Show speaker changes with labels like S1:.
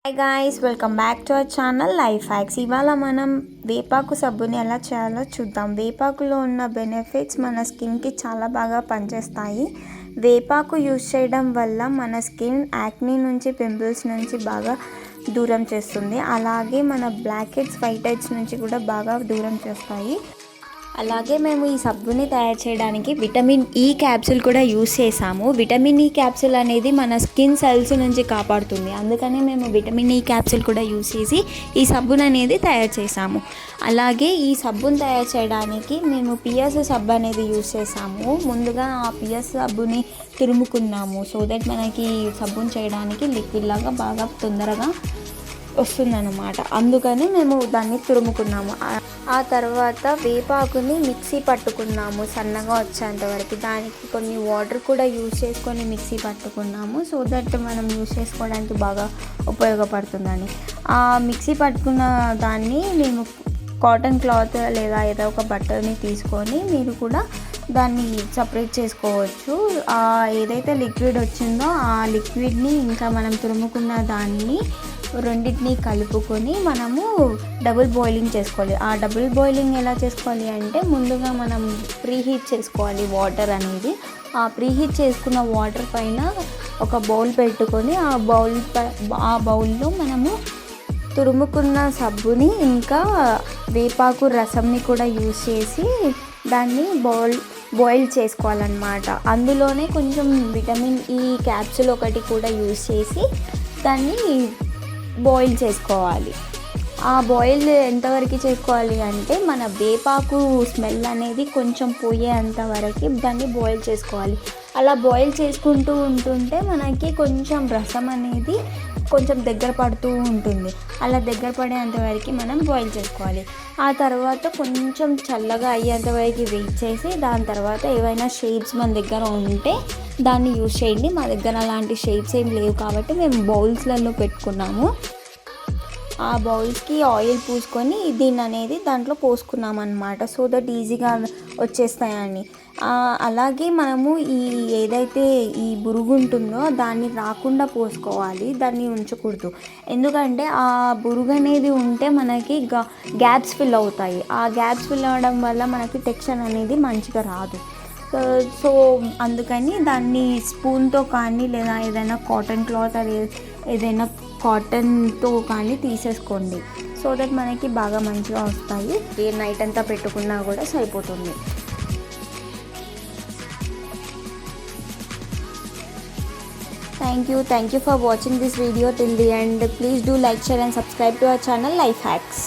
S1: Hi guys, welcome back to our channel life hacks. ఇవాళ మనం వేపాకు సబ్బుని ఎలా చేయాలో చూద్దాం. వేపాకులో ఉన్న బెనిఫిట్స్ మన స్కిన్కి చాలా బాగా పనిచేస్తాయి. వేపాకు యూజ్ చేయడం వల్ల మన స్కిన్ యాక్నీ నుంచి, పింపుల్స్ నుంచి బాగా దూరం చేస్తుంది. అలాగే మన బ్లాక్ హెడ్స్, వైట్ హెడ్స్ నుంచి కూడా బాగా దూరం చేస్తాయి. అలాగే మేము ఈ సబ్బుని తయారు చేయడానికి విటమిన్ ఈ క్యాప్సూల్ కూడా యూస్ చేసాము. విటమిన్ ఈ క్యాప్సూల్ అనేది మన స్కిన్ సెల్స్ నుంచి కాపాడుతుంది. అందుకని మేము విటమిన్ ఈ క్యాప్సూల్ కూడా యూస్ చేసి ఈ సబ్బుని అనేది తయారు చేసాము. అలాగే ఈ సబ్బుని తయారు చేయడానికి మేము పిఎస్ సబ్బు అనేది యూస్ చేసాము. ముందుగా ఆ పిఎస్ సబ్బుని తురుముకున్నాము. సో దట్ మనకి సబ్బుని చేయడానికి లిక్విడ్ లాగా బాగా తొందరగా వస్తుందన్నమాట. అందుకని మేము దాన్ని తురుముకున్నాము. ఆ తర్వాత వేపాకుని మిక్సీ పట్టుకున్నాము సన్నగా వచ్చేంత వరకు. దానికి కొన్ని వాటర్ కూడా యూజ్ చేసుకొని మిక్సీ పట్టుకున్నాము. సో దట్ మనం యూజ్ చేసుకోవడానికి బాగా ఉపయోగపడుతుందని. ఆ మిక్సీ పట్టుకున్న దాన్ని మేము కాటన్ క్లాత్ లేదా ఏదో ఒక బట్టని తీసుకొని మీరు కూడా దాన్ని సపరేట్ చేసుకోవచ్చు. ఏదైతే లిక్విడ్ వచ్చిందో ఆ లిక్విడ్ని ఇంకా మనం తురుముకున్న దాన్ని రెండింటిని కలుపుకొని మనము డబుల్ బాయిలింగ్ చేసుకోవాలి. ఆ డబుల్ బాయిలింగ్ ఎలా చేసుకోవాలి అంటే ముందుగా మనం ప్రీహీట్ చేసుకోవాలి వాటర్ అనేది. ఆ ప్రీహీట్ చేసుకున్న వాటర్ పైన ఒక బౌల్ పెట్టుకొని ఆ బౌల్లో మనము తురుముకున్న సబ్బుని ఇంకా వేపాకు రసంని కూడా యూజ్ చేసి దాన్ని బాయిల్ చేసుకోవాలన్నమాట. అందులోనే కొంచెం విటమిన్ ఈ క్యాప్సూల్ ఒకటి కూడా యూజ్ చేసి దాన్ని బాయిల్ చేసుకోవాలి. ఆ బాయిల్ ఎంతవరకు చేసుకోవాలి అంటే మన వేపాకు స్మెల్ అనేది కొంచెం పోయేంత వరకు దాన్ని బాయిల్ చేసుకోవాలి. అలా బాయిల్ చేసుకుంటూ ఉంటుంటే మనకి కొంచెం రసం అనేది కొంచెం దగ్గర పడుతూ ఉంటుంది. అలా దగ్గర పడేంత వరకు మనం బాయిల్ చేసుకోవాలి. ఆ తర్వాత కొంచెం చల్లగా అయ్యేంత వరకు వెయిట్ చేసి దాని తర్వాత ఏవైనా షేప్స్ మన దగ్గర ఉంటే దాన్ని యూజ్ చేయండి. మా దగ్గర అలాంటి షేప్స్ ఏం లేవు కాబట్టి మేము బౌల్స్లలో పెట్టుకున్నాము. ఆ బౌల్స్కి ఆయిల్ పూసుకొని దీన్ని అనేది దాంట్లో పోసుకున్నాం అన్నమాట. సో దట్ ఈజీగా వచ్చేస్తాయని. అలాగే మనము ఏదైతే ఈ బురుగు ఉంటుందో దాన్ని రాకుండా పోసుకోవాలి, దాన్ని ఉంచకూడదు. ఎందుకంటే ఆ బురుగు అనేది ఉంటే మనకి గ్యాప్స్ ఫిల్ అవుతాయి. ఆ గ్యాప్స్ ఫిల్ అవ్వడం వల్ల మనకి టెక్స్చర్ అనేది మంచిగా రాదు. సో అందుకని దాన్ని స్పూన్తో కానీ లేదా ఏదైనా కాటన్ క్లాత్ ఏదైనా కాటన్తో కానీ తీసేసుకోండి. సో దట్ మనకి బాగా మంచిగా వస్తాయి. నైట్ అంతా పెట్టుకున్నా కూడా సరిపోతుంది. Thank you for watching this video till the end. Please do like, share and subscribe to our channel Life Hacks.